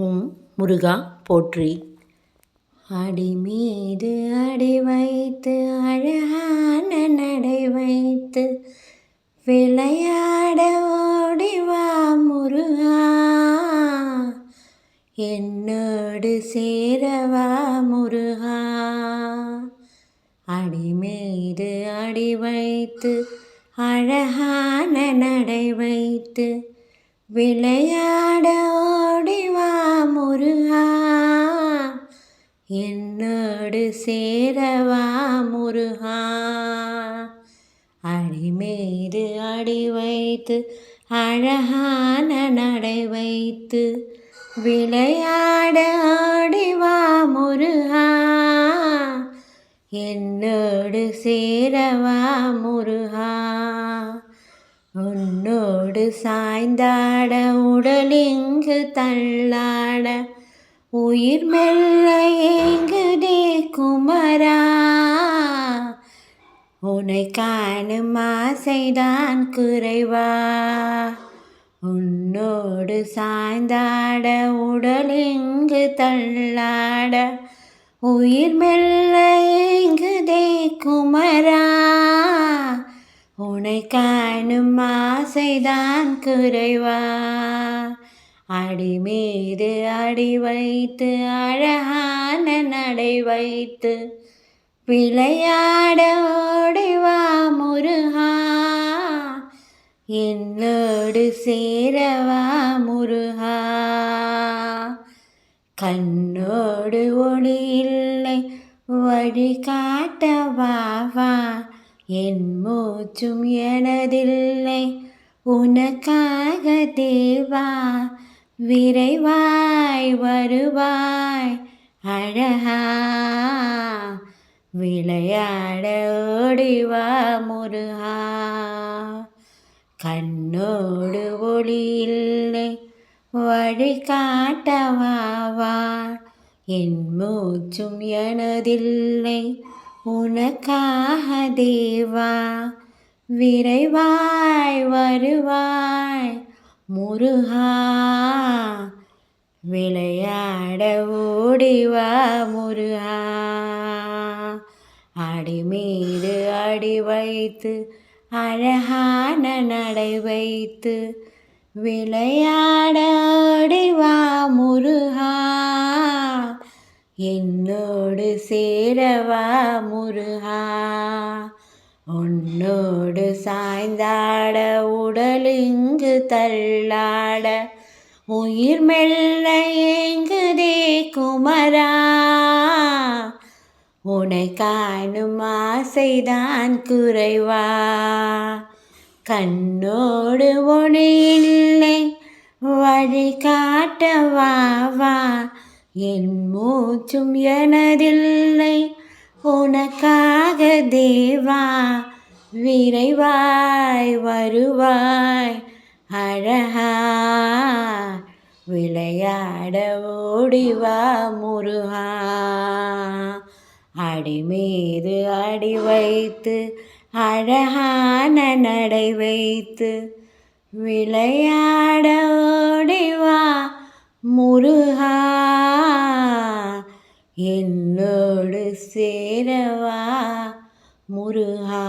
ஓம் முருகா போற்றி. அடி மீது அடி வைத்து அழகான நடை வைத்து விளையாட ஓடிவா முருகா, என்னோடு சேரவா முருகா. அடி மீது அடி வைத்து அழகான நடை வைத்து விளையாட ஓடிவா முருகா, என்னோடு சேரவா முருகா. அடி மீது அடி வைத்து அழகான நடை வைத்து விளையாட ஓடிவா முருகா, என்னோடு சேரவா முருகா. உன்னோடு சாய்ந்தாட உடலிங்கு தள்ளாட உயிர் மெல்ல ஏங்குதே குமரா, உன்னை காணும் ஆசைதான் குறைவா. உன்னோடு சாய்ந்தாட உடலிங்கு தள்ளாட உயிர் மெல்ல ஏங்குதே குமரா, உன்னை காணும் ஆசைதான் குறைவா. அடி மீது அடி வைத்து அழகான நடை வைத்து விளையாட ஓடிவா முருகா, என்னோடு சேரவா முருகா. கண்ணோடு ஒளி இல்லை வழி காட்டவா வா, என் மூச்சும் எனதில்லை உனக்காக தேவா, விரைவாய் வருவாய் அழகா, விளையாட ஓடிவா முருகா. கண்ணோடு ஒளி இல்லை வழி காட்டவா வா, என் மூச்சும் எனதில்லை உனக்காக தேவா, விரைவாய் வருவாய் முருகா, விளையாட ஓடிவா முருகா. அடி மீது அடி வைத்து அழகான நடை வைத்து விளையாட ஓடிவா முருகா, என்னோடு சேரவா முருகா. உன்னோடு சாய்ந்தாட உடலிங்கு தள்ளாட உயிர் மெல்ல ஏங்குதே குமரா, உன்னை காணும் ஆசைதான் குறைவா. கண்ணோடு ஒளி இல்லை வழி காட்டவா வா, என் மூச்சும் எனதில்லை உனக்காக தேவா, விரைவாய் வருவாய் அழகா, விளையாட ஓடிவா முருகா. அடி மீது அடி வைத்து அழகான நடை வைத்து விளையாட ஓடிவா முருகா, என்னோடு சேரவா முருகா.